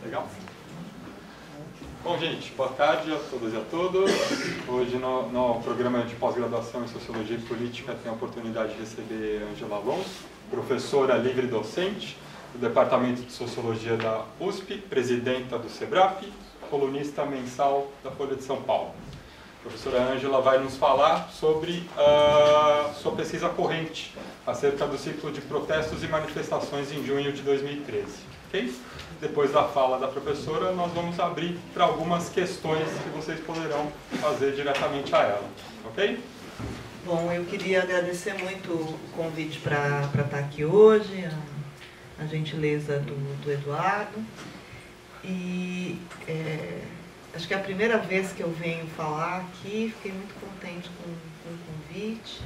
Legal? Bom, gente, boa tarde a todas e a todos. Hoje no programa de pós-graduação em Sociologia e Política tenho a oportunidade de receber Ângela Alonso, professora livre docente do Departamento de Sociologia da USP, presidenta do SEBRAP, colunista mensal da Folha de São Paulo. A professora Ângela vai nos falar sobre sua pesquisa corrente acerca do ciclo de protestos e manifestações em junho de 2013. Okay? Depois da fala da professora, nós vamos abrir para algumas questões que vocês poderão fazer diretamente a ela. Ok? Bom, eu queria agradecer muito o convite para estar aqui hoje, a gentileza do Eduardo. E acho que é a primeira vez que eu venho falar aqui, fiquei muito contente com o convite.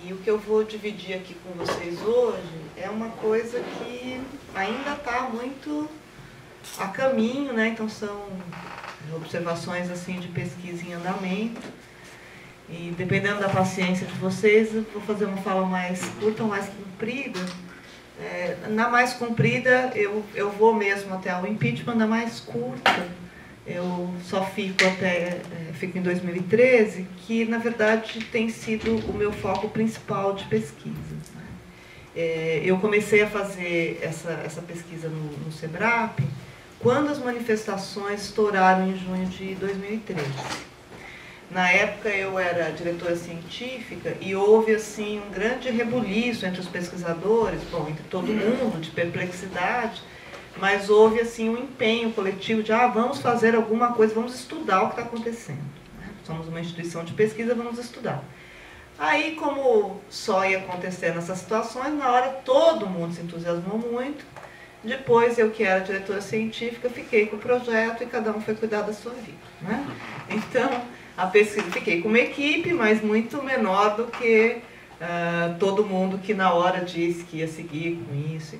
E o que eu vou dividir aqui com vocês hoje é uma coisa que ainda está muito a caminho, né? Então são observações assim de pesquisa em andamento. E dependendo da paciência de vocês, eu vou fazer uma fala mais curta ou mais comprida. Na mais comprida eu vou mesmo até o impeachment, na mais curta eu só fico em 2013, que na verdade tem sido o meu foco principal de pesquisa. Eu comecei a fazer essa pesquisa no SEBRAP quando as manifestações estouraram em junho de 2013. Na época eu era diretora científica e houve assim um grande rebuliço entre os pesquisadores, bom, entre todo mundo, de perplexidade, mas houve assim um empenho coletivo de vamos fazer alguma coisa, vamos estudar o que está acontecendo. Somos uma instituição de pesquisa, vamos estudar. Aí, como só ia acontecer nessas situações, na hora todo mundo se entusiasmou muito. Depois, eu que era diretora científica, fiquei com o projeto e cada um foi cuidar da sua vida, né? Então, a pesquisa, fiquei com uma equipe, mas muito menor do que todo mundo que na hora disse que ia seguir com isso.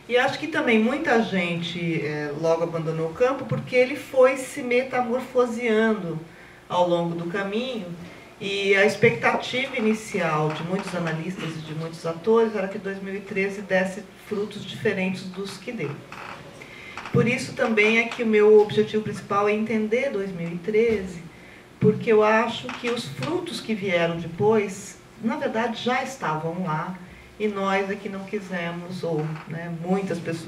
E acho que também muita gente logo abandonou o campo porque ele foi se metamorfoseando ao longo do caminho e a expectativa inicial de muitos analistas e de muitos atores era que 2013 desse frutos diferentes dos que deu. Por isso também é que o meu objetivo principal é entender 2013, porque eu acho que os frutos que vieram depois, na verdade, já estavam lá, e nós aqui não quisemos, ou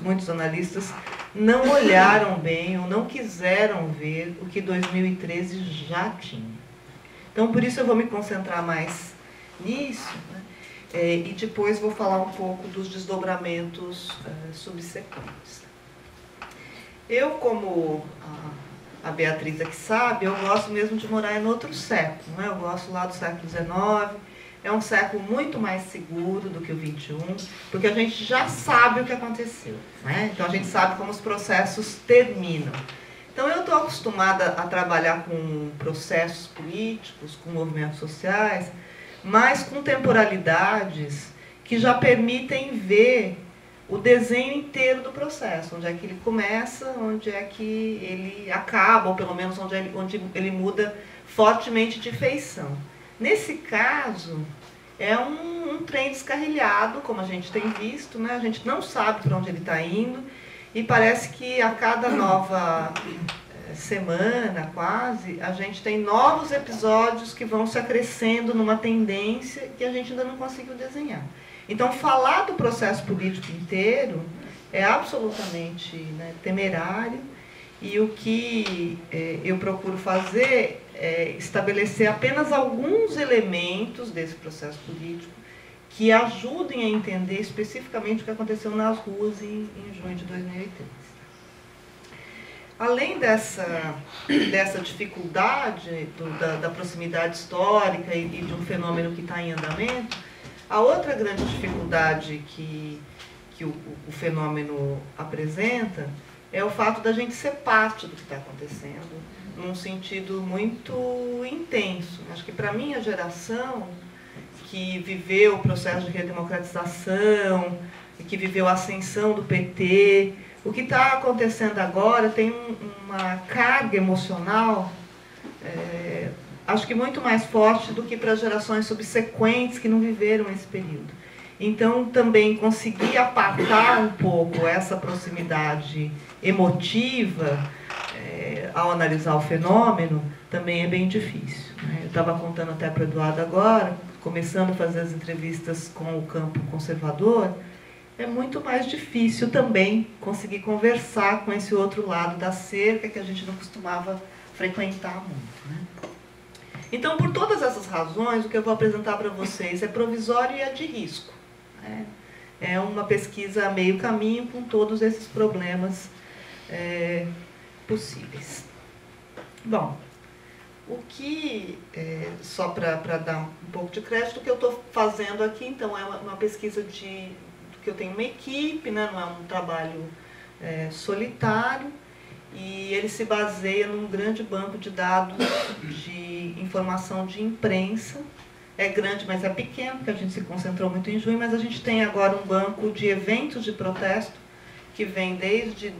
muitos analistas não olharam bem, ou não quiseram ver o que 2013 já tinha. Então, por isso eu vou me concentrar mais nisso, né? E depois vou falar um pouco dos desdobramentos subsequentes. Eu, como a Beatriz aqui sabe, eu gosto mesmo de morar em outro século, né? Eu gosto lá do século XIX. É um século muito mais seguro do que o XXI, porque a gente já sabe o que aconteceu, né? Então a gente sabe como os processos terminam. Então eu estou acostumada a trabalhar com processos políticos, com movimentos sociais, mas com temporalidades que já permitem ver o desenho inteiro do processo, onde é que ele começa, onde é que ele acaba, ou pelo menos onde ele muda fortemente de feição. Nesse caso, é um trem descarrilhado, como a gente tem visto, né? A gente não sabe para onde ele está indo e parece que a cada nova semana, quase, a gente tem novos episódios que vão se acrescendo numa tendência que a gente ainda não conseguiu desenhar. Então, falar do processo político inteiro é absolutamente, né, temerário, e o que eu procuro fazer estabelecer apenas alguns elementos desse processo político que ajudem a entender especificamente o que aconteceu nas ruas em junho de 2013. Além dessa dificuldade da proximidade histórica e de um fenômeno que está em andamento, a outra grande dificuldade que o fenômeno apresenta é o fato da gente ser parte do que está acontecendo, num sentido muito intenso. Acho que para a minha geração, que viveu o processo de redemocratização, que viveu a ascensão do PT, o que está acontecendo agora tem uma carga emocional, acho que muito mais forte do que para gerações subsequentes que não viveram esse período. Então, também conseguir apartar um pouco essa proximidade emotiva ao analisar o fenômeno também é bem difícil, né? Eu estava contando até para o Eduardo agora, começando a fazer as entrevistas com o campo conservador, é muito mais difícil também conseguir conversar com esse outro lado da cerca que a gente não costumava frequentar muito, né? Então, por todas essas razões, o que eu vou apresentar para vocês é provisório e é de risco, né? É uma pesquisa a meio caminho com todos esses problemas possíveis. Bom, o que, só para dar um pouco de crédito, o que eu estou fazendo aqui, então, é uma pesquisa que eu tenho uma equipe, né? Não é um trabalho solitário, e ele se baseia num grande banco de dados de informação de imprensa. É grande, mas é pequeno, porque a gente se concentrou muito em junho, mas a gente tem agora um banco de eventos de protesto que vem desde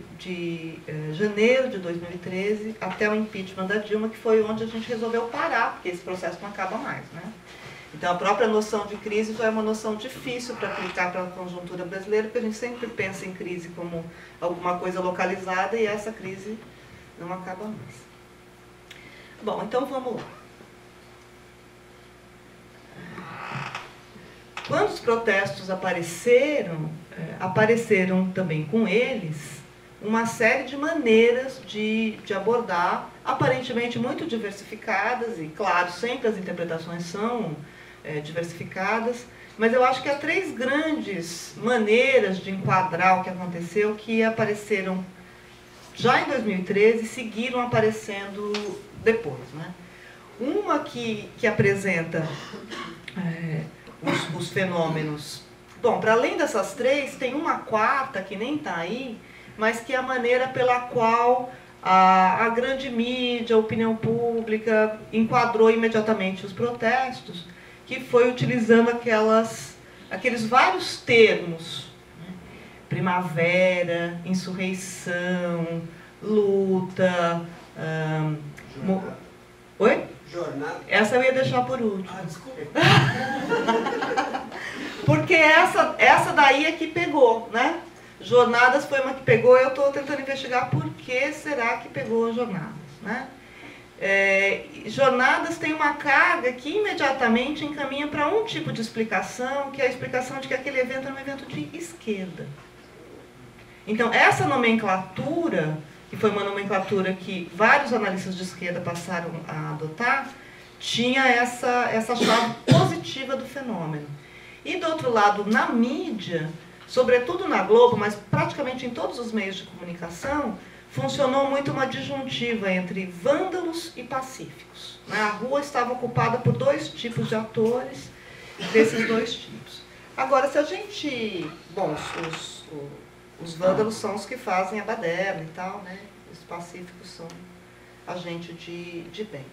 janeiro de 2013 até o impeachment da Dilma, que foi onde a gente resolveu parar, porque esse processo não acaba mais, né? Então, a própria noção de crise já é uma noção difícil para aplicar para a conjuntura brasileira, porque a gente sempre pensa em crise como alguma coisa localizada e essa crise não acaba mais. Bom, então vamos lá. Quando os protestos apareceram também com eles uma série de maneiras de abordar, aparentemente muito diversificadas, e claro, sempre as interpretações são diversificadas, mas eu acho que há três grandes maneiras de enquadrar o que aconteceu que apareceram já em 2013 e seguiram aparecendo depois, né? Uma que apresenta os fenômenos. Bom, para além dessas três, tem uma quarta que nem está aí, mas que é a maneira pela qual a grande mídia, a opinião pública, enquadrou imediatamente os protestos, que foi utilizando aqueles vários termos, né? Primavera, insurreição, luta... Oi? Jornada. Essa eu ia deixar por último. Ah, desculpa. Porque essa daí é que pegou, né? Jornadas foi uma que pegou, eu estou tentando investigar por que será que pegou Jornadas, né? Jornadas tem uma carga que imediatamente encaminha para um tipo de explicação, que é a explicação de que aquele evento é um evento de esquerda. Então, essa nomenclatura, que foi uma nomenclatura que vários analistas de esquerda passaram a adotar, tinha essa chave positiva do fenômeno. E, do outro lado, na mídia, sobretudo na Globo, mas praticamente em todos os meios de comunicação, funcionou muito uma disjuntiva entre vândalos e pacíficos, né? A rua estava ocupada por dois tipos de atores, desses dois tipos. Agora, se a gente... Bom, os vândalos são os que fazem a baderna e tal, né? Os pacíficos são a gente de bem.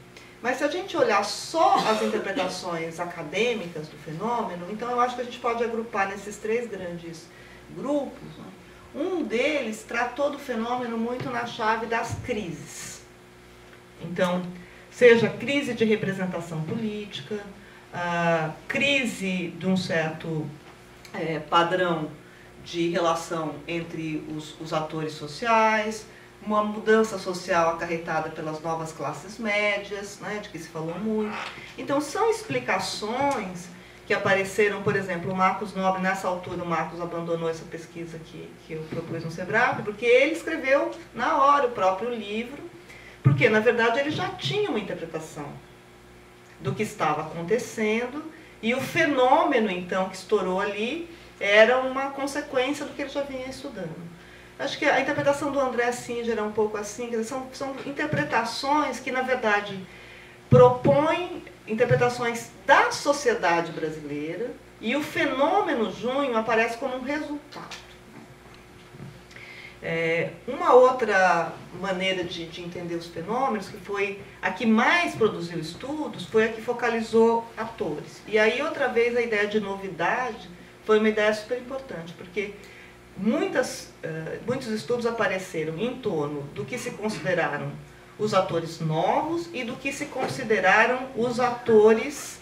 Mas se a gente olhar só as interpretações acadêmicas do fenômeno, então eu acho que a gente pode agrupar nesses três grandes grupos, né? Um deles tratou do fenômeno muito na chave das crises. Então, seja crise de representação política, crise de um certo padrão de relação entre os atores sociais, uma mudança social acarretada pelas novas classes médias, né, de que se falou muito. Então, são explicações que apareceram, por exemplo, o Marcos Nobre, nessa altura o Marcos abandonou essa pesquisa que eu propus no SEBRAP, porque ele escreveu na hora o próprio livro, porque, na verdade, ele já tinha uma interpretação do que estava acontecendo, e o fenômeno, então, que estourou ali, era uma consequência do que ele já vinha estudando. Acho que a interpretação do André Singer é um pouco assim, quer dizer, são interpretações que, na verdade, propõem interpretações da sociedade brasileira, e o fenômeno junho aparece como um resultado. Uma outra maneira de entender os fenômenos, que foi a que mais produziu estudos, foi a que focalizou atores. E aí, outra vez, a ideia de novidade foi uma ideia super importante, porque muitos estudos apareceram em torno do que se consideraram os atores novos e do que se consideraram os atores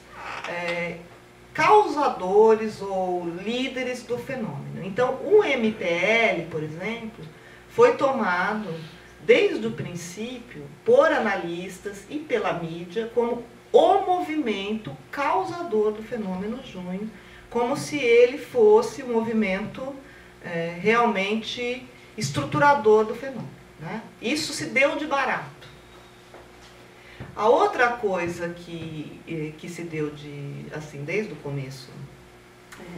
causadores ou líderes do fenômeno. Então, o MPL, por exemplo, foi tomado desde o princípio por analistas e pela mídia como o movimento causador do fenômeno junho, como se ele fosse um movimento realmente estruturador do fenômeno, né? Isso se deu de barato. A outra coisa que se deu assim, desde o começo,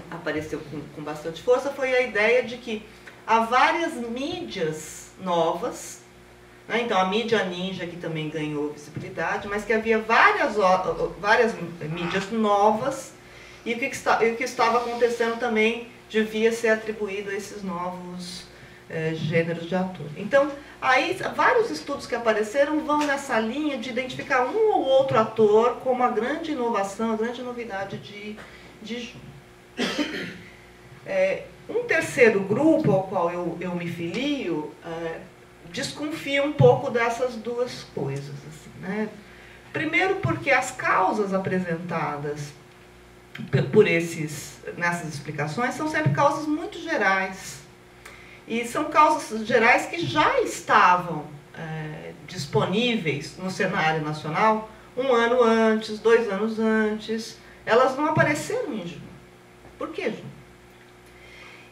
apareceu com bastante força, foi a ideia de que há várias mídias novas, né? Então a mídia ninja, que também ganhou visibilidade, mas que havia várias mídias novas, e o que estava acontecendo também devia ser atribuído a esses novos gêneros de ator. Então, aí vários estudos que apareceram vão nessa linha de identificar um ou outro ator como a grande inovação, a grande novidade de junho. Um terceiro grupo ao qual eu me filio desconfia um pouco dessas duas coisas. Assim, né? Primeiro porque as causas apresentadas nessas explicações são sempre causas muito gerais. E são causas gerais que já estavam disponíveis no cenário nacional 1 ano antes, 2 anos antes. Elas não apareceram em junho. Por que junho?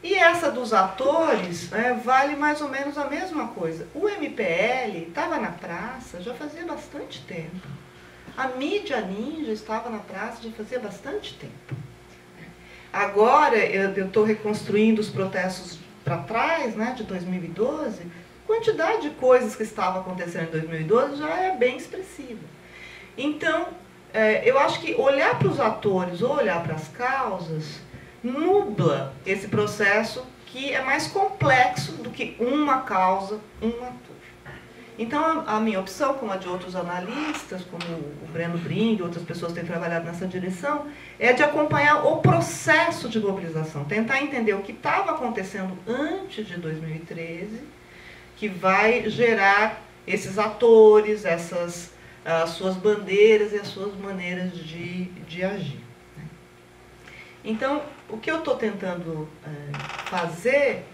E essa dos atores vale mais ou menos a mesma coisa. O MPL estava na praça já fazia bastante tempo. A mídia ninja estava na praça já fazia bastante tempo. Agora eu estou reconstruindo os protestos para trás, né, de 2012, a quantidade de coisas que estavam acontecendo em 2012 já é bem expressiva. Então, eu acho que olhar para os atores ou olhar para as causas nubla esse processo que é mais complexo do que uma causa, um ator. Então, a minha opção, como a de outros analistas, como o Breno Bring e outras pessoas têm trabalhado nessa direção, é de acompanhar o processo de mobilização, tentar entender o que estava acontecendo antes de 2013, que vai gerar esses atores, as suas bandeiras e as suas maneiras de agir. Então, o que eu estou tentando fazer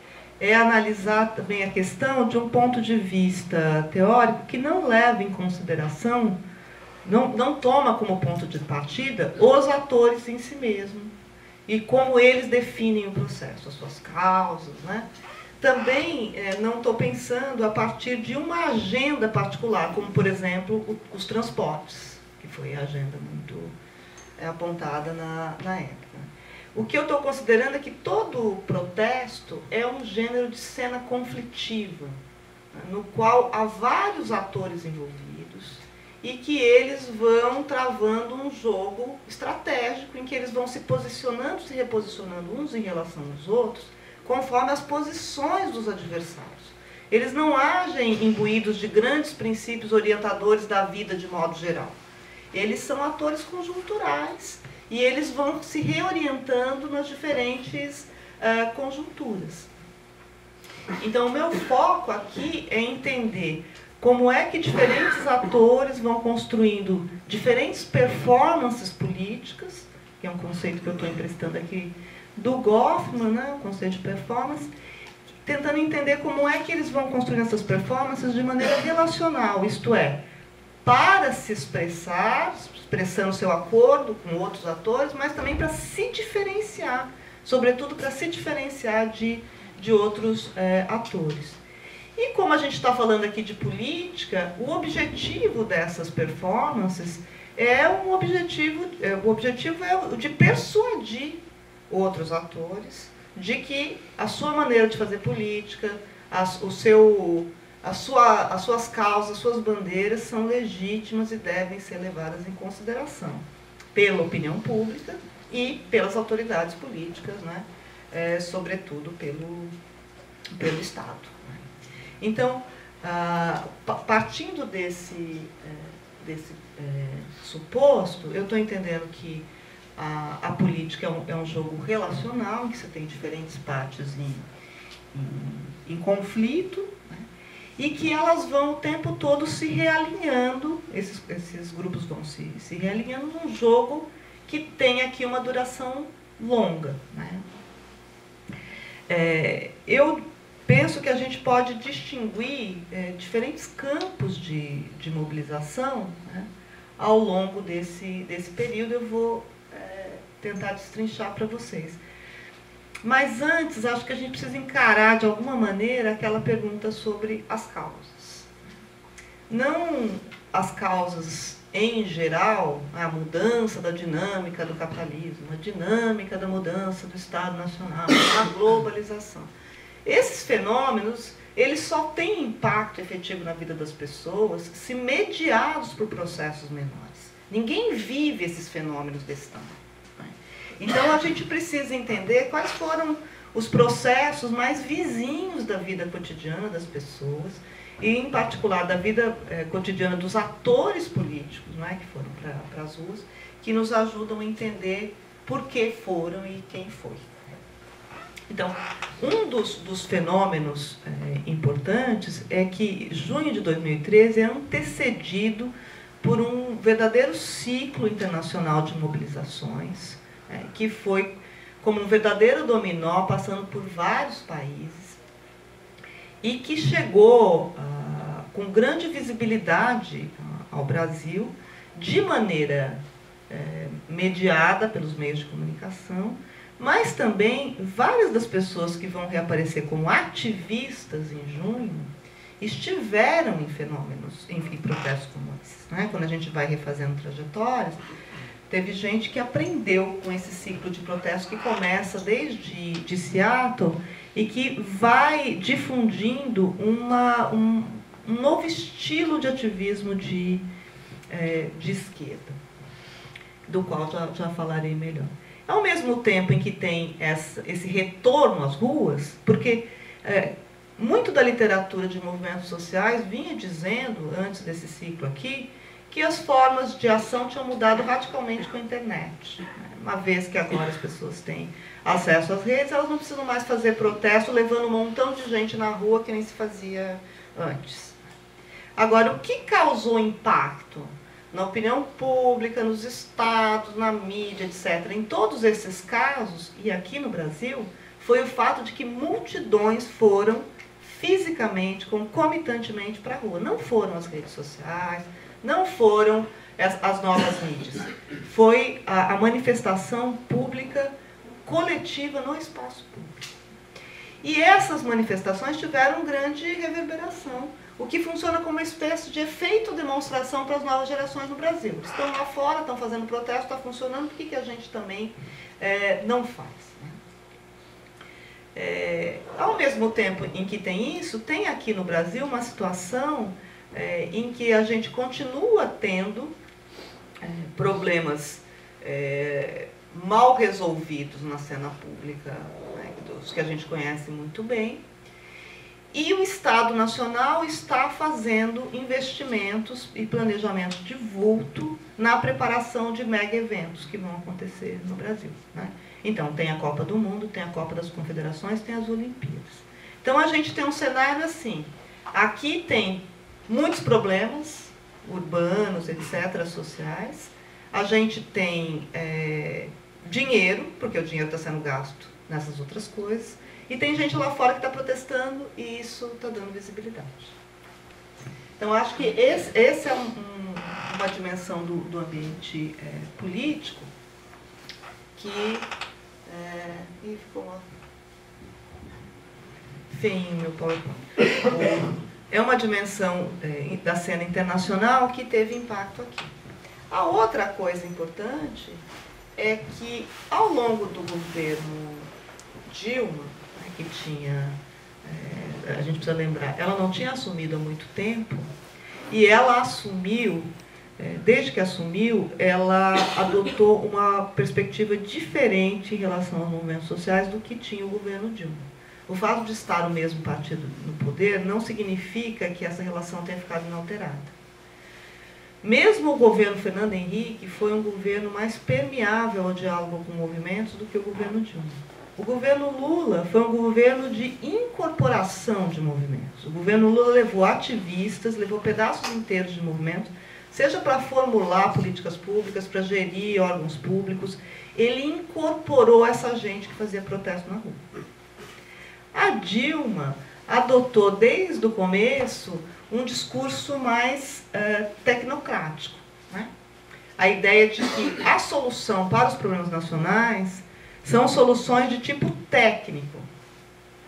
é analisar também a questão de um ponto de vista teórico que não leva em consideração, não toma como ponto de partida os atores em si mesmo e como eles definem o processo, as suas causas, né? Também não estou pensando a partir de uma agenda particular, como, por exemplo, os transportes, que foi a agenda muito apontada na época. O que eu estou considerando é que todo protesto é um gênero de cena conflitiva, no qual há vários atores envolvidos e que eles vão travando um jogo estratégico em que eles vão se posicionando, se reposicionando uns em relação aos outros, conforme as posições dos adversários. Eles não agem imbuídos de grandes princípios orientadores da vida de modo geral. Eles são atores conjunturais e eles vão se reorientando nas diferentes conjunturas. Então, o meu foco aqui é entender como é que diferentes atores vão construindo diferentes performances políticas, que é um conceito que eu estou emprestando aqui do Goffman, né, o conceito de performance, tentando entender como é que eles vão construir essas performances de maneira relacional, isto é, para se expressar, expressando seu acordo com outros atores, mas também para se diferenciar, sobretudo para se diferenciar de outros atores. E como a gente está falando aqui de política, o objetivo dessas performances o objetivo é o de persuadir outros atores de que a sua maneira de fazer política, as suas causas, as suas bandeiras são legítimas e devem ser levadas em consideração pela opinião pública e pelas autoridades políticas, né? Sobretudo pelo Estado. Então, partindo desse suposto, eu estou entendendo que a política é um jogo relacional, em que você tem diferentes partes em conflito, né? E que elas vão o tempo todo se realinhando, esses grupos vão se realinhando num jogo que tem aqui uma duração longa, né? Eu penso que a gente pode distinguir diferentes campos de mobilização, né, ao longo desse período. Eu vou tentar destrinchar para vocês. Mas antes, acho que a gente precisa encarar de alguma maneira aquela pergunta sobre as causas. Não as causas em geral, a mudança da dinâmica do capitalismo, a dinâmica da mudança do Estado Nacional, a globalização. Esses fenômenos, eles só têm impacto efetivo na vida das pessoas se mediados por processos menores. Ninguém vive esses fenômenos desse tamanho. Então, a gente precisa entender quais foram os processos mais vizinhos da vida cotidiana das pessoas, e, em particular, da vida cotidiana dos atores políticos, né, que foram para as ruas, que nos ajudam a entender por que foram e quem foi. Então, um dos fenômenos importantes é que junho de 2013 é antecedido por um verdadeiro ciclo internacional de mobilizações, que foi como um verdadeiro dominó, passando por vários países, e que chegou com grande visibilidade ao Brasil, de maneira mediada pelos meios de comunicação, mas também várias das pessoas que vão reaparecer como ativistas em junho estiveram em fenômenos, em protestos como esses, né? Quando a gente vai refazendo trajetórias, teve gente que aprendeu com esse ciclo de protesto que começa desde Seattle e que vai difundindo um novo estilo de ativismo de esquerda, do qual já falarei melhor. Ao mesmo tempo em que tem esse retorno às ruas, porque muito da literatura de movimentos sociais vinha dizendo, antes desse ciclo aqui, que as formas de ação tinham mudado radicalmente com a internet. Uma vez que agora as pessoas têm acesso às redes, elas não precisam mais fazer protesto levando um montão de gente na rua que nem se fazia antes. Agora, o que causou impacto na opinião pública, nos estados, na mídia, etc., em todos esses casos, e aqui no Brasil, foi o fato de que multidões foram fisicamente, concomitantemente para a rua. Não foram as redes sociais, não foram as novas mídias. Foi a manifestação pública coletiva no espaço público. E essas manifestações tiveram grande reverberação, o que funciona como uma espécie de efeito demonstração para as novas gerações no Brasil. Estão lá fora, estão fazendo protesto, está funcionando, por que a gente também não faz? Ao mesmo tempo em que tem isso, tem aqui no Brasil uma situação em que a gente continua tendo problemas mal resolvidos na cena pública, né, dos que a gente conhece muito bem, e o Estado Nacional está fazendo investimentos e planejamento de vulto na preparação de mega eventos que vão acontecer no Brasil, né? Então, tem a Copa do Mundo, tem a Copa das Confederações, tem as Olimpíadas. Então, a gente tem um cenário assim. Aqui tem muitos problemas urbanos, etc., sociais. A gente tem dinheiro, porque o dinheiro está sendo gasto nessas outras coisas. E tem gente lá fora que está protestando e isso está dando visibilidade. Então, acho que essa é uma dimensão do ambiente político que... e ficou feinho meu PowerPoint. É uma dimensão da cena internacional que teve impacto aqui. A outra coisa importante é que, ao longo do governo Dilma, que tinha, a gente precisa lembrar, ela não tinha assumido há muito tempo, e ela assumiu, desde que assumiu, ela adotou uma perspectiva diferente em relação aos movimentos sociais do que tinha o governo Dilma. O fato de estar o mesmo partido no poder não significa que essa relação tenha ficado inalterada. Mesmo o governo Fernando Henrique foi um governo mais permeável ao diálogo com movimentos do que o governo Dilma. O governo Lula foi um governo de incorporação de movimentos. O governo Lula levou ativistas, levou pedaços inteiros de movimentos seja para formular políticas públicas, para gerir órgãos públicos, ele incorporou essa gente que fazia protesto na rua. A Dilma adotou desde o começo um discurso mais tecnocrático, né? A ideia de que a solução para os problemas nacionais são soluções de tipo técnico,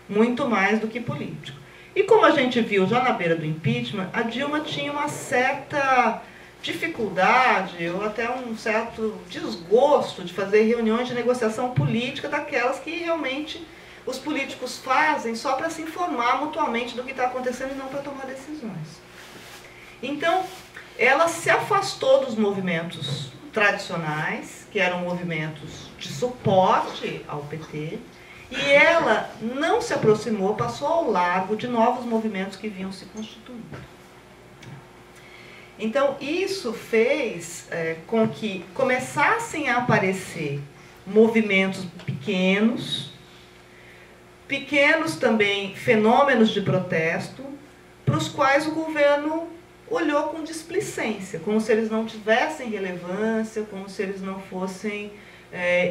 muito mais do que político. E como a gente viu já na beira do impeachment, a Dilma tinha uma certa dificuldade ou até um certo desgosto de fazer reuniões de negociação política, daquelas que realmente os políticos fazem só para se informar mutuamente do que está acontecendo e não para tomar decisões. Então, ela se afastou dos movimentos tradicionais, que eram movimentos de suporte ao PT, e ela não se aproximou, passou ao largo de novos movimentos que vinham se constituindo. Então, isso fez com que começassem a aparecer movimentos pequenos também fenômenos de protesto, para os quais o governo olhou com displicência, como se eles não tivessem relevância, como se eles não fossem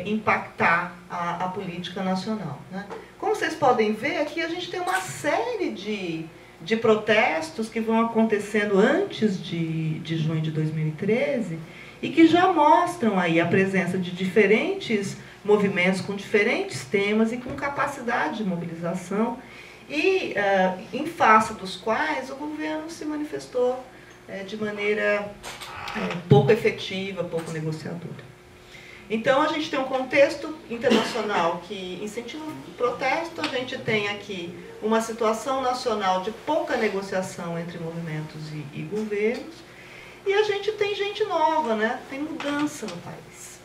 impactar a política nacional, né? Como vocês podem ver, aqui a gente tem uma série de protestos que vão acontecendo antes de junho de 2013 e que já mostram aí a presença de diferentes movimentos com diferentes temas e com capacidade de mobilização e em face dos quais o governo se manifestou de maneira pouco efetiva, pouco negociadora. Então, a gente tem um contexto internacional que incentiva o protesto, a gente tem aqui uma situação nacional de pouca negociação entre movimentos e governos, e a gente tem gente nova, né? Tem mudança no país.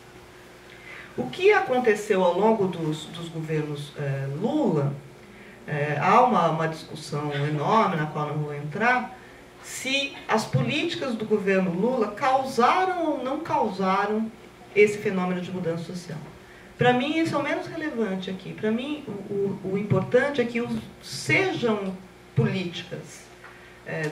O que aconteceu ao longo dos governos Lula, há uma discussão enorme, na qual não vou entrar, se as políticas do governo Lula causaram ou não causaram esse fenômeno de mudança social. Para mim, isso é o menos relevante aqui. Para mim, o importante é que sejam políticas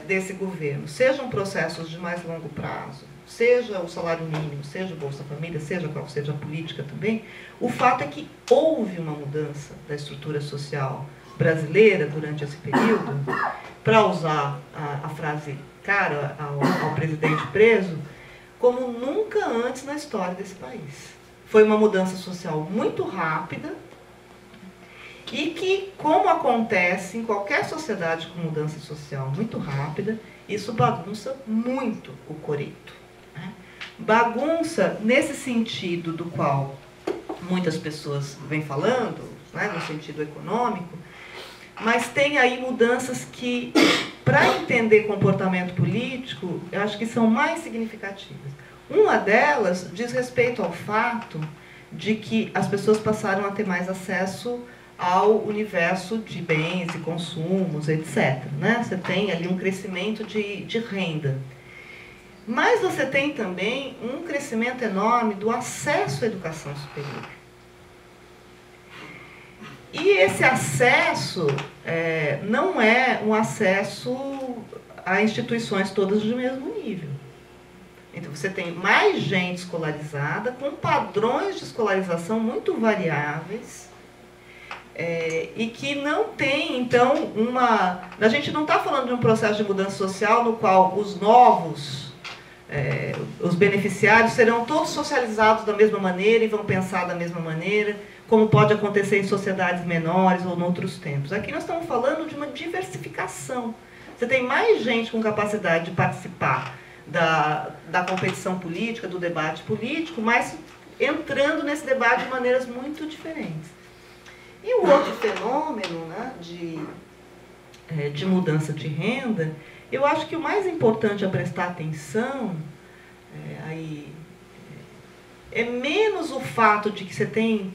desse governo, sejam processos de mais longo prazo, seja o salário mínimo, seja o Bolsa Família, seja qual seja a política também, o fato é que houve uma mudança da estrutura social brasileira durante esse período, para usar a frase cara ao presidente preso, como nunca antes na história desse país. Foi uma mudança social muito rápida e que, como acontece em qualquer sociedade com mudança social muito rápida, isso bagunça muito o coreto, né? Bagunça nesse sentido do qual muitas pessoas vêm falando, né, no sentido econômico, mas tem aí mudanças que, para entender comportamento político, eu acho que são mais significativas. Uma delas diz respeito ao fato de que as pessoas passaram a ter mais acesso ao universo de bens e consumos, etc., né? Você tem ali um crescimento de renda. Mas você tem também um crescimento enorme do acesso à educação superior. E esse acesso não é um acesso a instituições todas do mesmo nível. Então, você tem mais gente escolarizada, com padrões de escolarização muito variáveis, e que não tem, então, a gente não está falando de um processo de mudança social no qual os novos, os beneficiários serão todos socializados da mesma maneira e vão pensar da mesma maneira, como pode acontecer em sociedades menores ou em outros tempos. Aqui nós estamos falando de uma diversificação. Você tem mais gente com capacidade de participar da competição política, do debate político, mas entrando nesse debate de maneiras muito diferentes. E o outro fenômeno, né, de mudança de renda, eu acho que o mais importante a prestar atenção é menos o fato de que você tem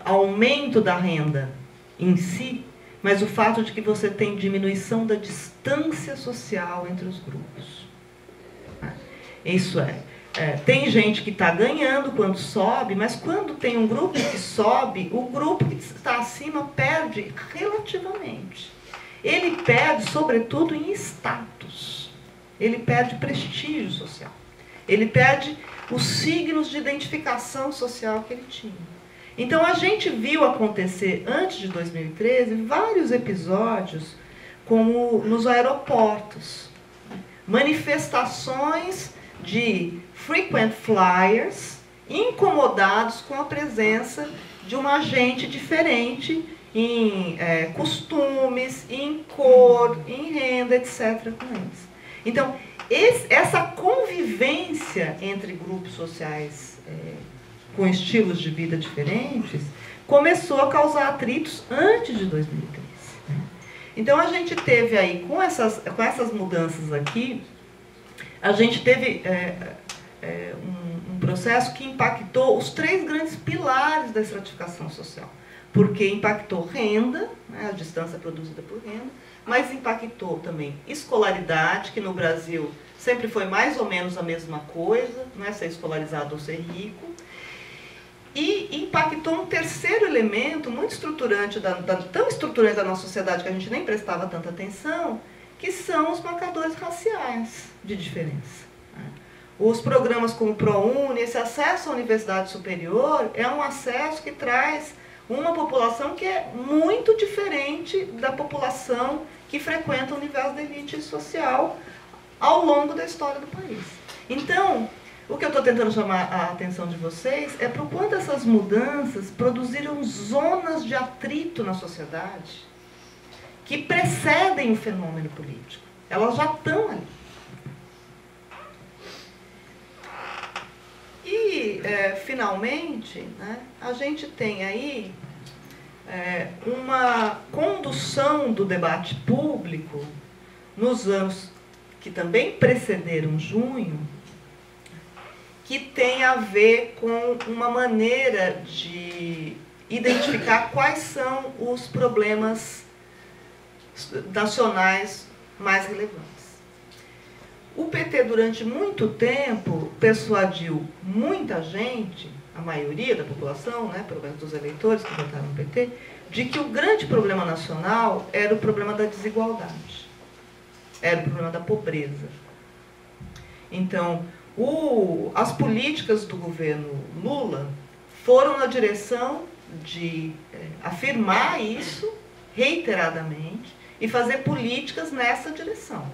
aumento da renda em si, mas o fato de que você tem diminuição da distância social entre os grupos. Isso tem gente que está ganhando quando sobe, mas quando tem um grupo que sobe, o grupo que está acima perde relativamente. Ele perde, sobretudo, em status. ele perde prestígio social. Ele perde os signos de identificação social que ele tinha. Então, a gente viu acontecer, antes de 2013, vários episódios, como nos aeroportos. Manifestações de frequent flyers incomodados com a presença de uma gente diferente em costumes, em cor, em renda, etc. com eles. Então, essa convivência entre grupos sociais com estilos de vida diferentes começou a causar atritos antes de 2013. Né? Então, a gente teve aí, com essas mudanças aqui, a gente teve um processo que impactou os 3 grandes pilares da estratificação social. Porque impactou renda, né, a distância produzida por renda, mas impactou também escolaridade, que no Brasil sempre foi mais ou menos a mesma coisa, não é ser escolarizado ou ser rico. E impactou um terceiro elemento muito estruturante, tão estruturante da nossa sociedade que a gente nem prestava tanta atenção, que são os marcadores raciais de diferença. Os programas como o ProUni, esse acesso à universidade superior, é um acesso que traz uma população que é muito diferente da população que frequenta o universo da elite social ao longo da história do país. Então, o que eu estou tentando chamar a atenção de vocês é para o quanto essas mudanças produziram zonas de atrito na sociedade que precedem o fenômeno político. Elas já estão ali. E, finalmente, né, a gente tem aí uma condução do debate público nos anos que também precederam junho, que tem a ver com uma maneira de identificar quais são os problemas nacionais mais relevantes. O PT, durante muito tempo, persuadiu muita gente, a maioria da população, né, pelo menos dos eleitores que votaram no PT, de que o grande problema nacional era o problema da desigualdade, era o problema da pobreza. Então, as políticas do governo Lula foram na direção de afirmar isso reiteradamente e fazer políticas nessa direção.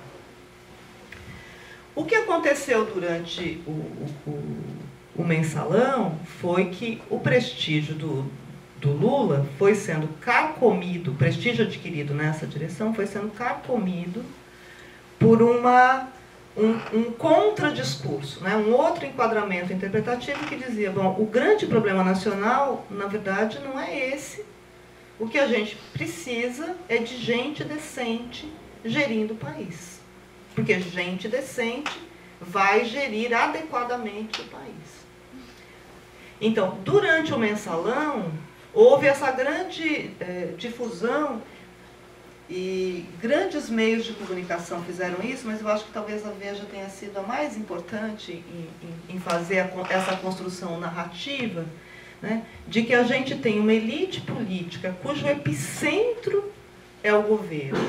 O que aconteceu durante o mensalão foi que o prestígio do Lula foi sendo carcomido, o prestígio adquirido nessa direção foi sendo carcomido por um contradiscurso, né? Um outro enquadramento interpretativo que dizia, bom, o grande problema nacional, na verdade, não é esse. O que a gente precisa é de gente decente gerindo o país. Porque gente decente vai gerir adequadamente o país. Então, durante o mensalão, houve essa grande difusão e grandes meios de comunicação fizeram isso, mas eu acho que talvez a Veja tenha sido a mais importante em fazer essa construção narrativa, né, de que a gente tem uma elite política cujo epicentro é o governo,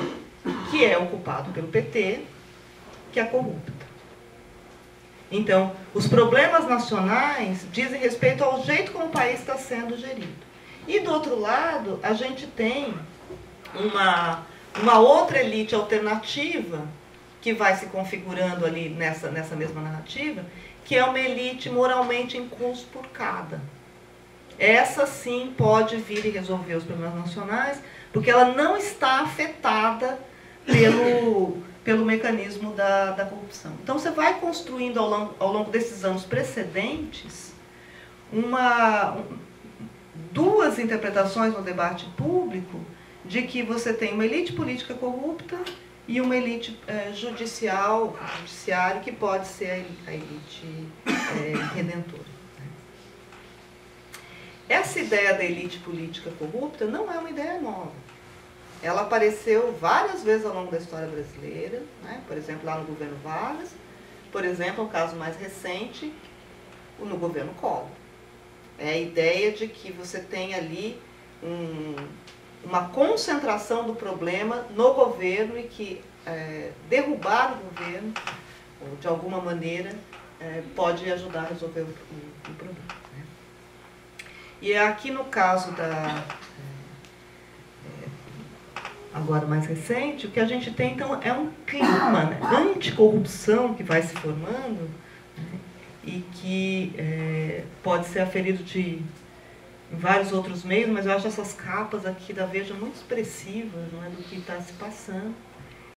que é ocupado pelo PT, que é corrupta. Então, os problemas nacionais dizem respeito ao jeito como o país está sendo gerido. E, do outro lado, a gente tem uma outra elite alternativa que vai se configurando ali nessa mesma narrativa, que é uma elite moralmente inconspurcada. Essa sim pode vir e resolver os problemas nacionais, porque ela não está afetada pelo mecanismo da corrupção. Então, você vai construindo ao longo desses anos precedentes duas interpretações no debate público de que você tem uma elite política corrupta e uma elite judiciário que pode ser a elite redentora. Essa ideia da elite política corrupta não é uma ideia nova. Ela apareceu várias vezes ao longo da história brasileira, né? Por exemplo, lá no governo Vargas, por exemplo, o caso mais recente, no governo Collor. É a ideia de que você tem ali uma concentração do problema no governo e que derrubar o governo ou de alguma maneira, pode ajudar a resolver o problema. Né? E aqui no caso agora mais recente, o que a gente tem então é um clima, né, anticorrupção que vai se formando, né, e que pode ser aferido em vários outros meios, mas eu acho essas capas aqui da Veja muito expressivas, não é, do que está se passando.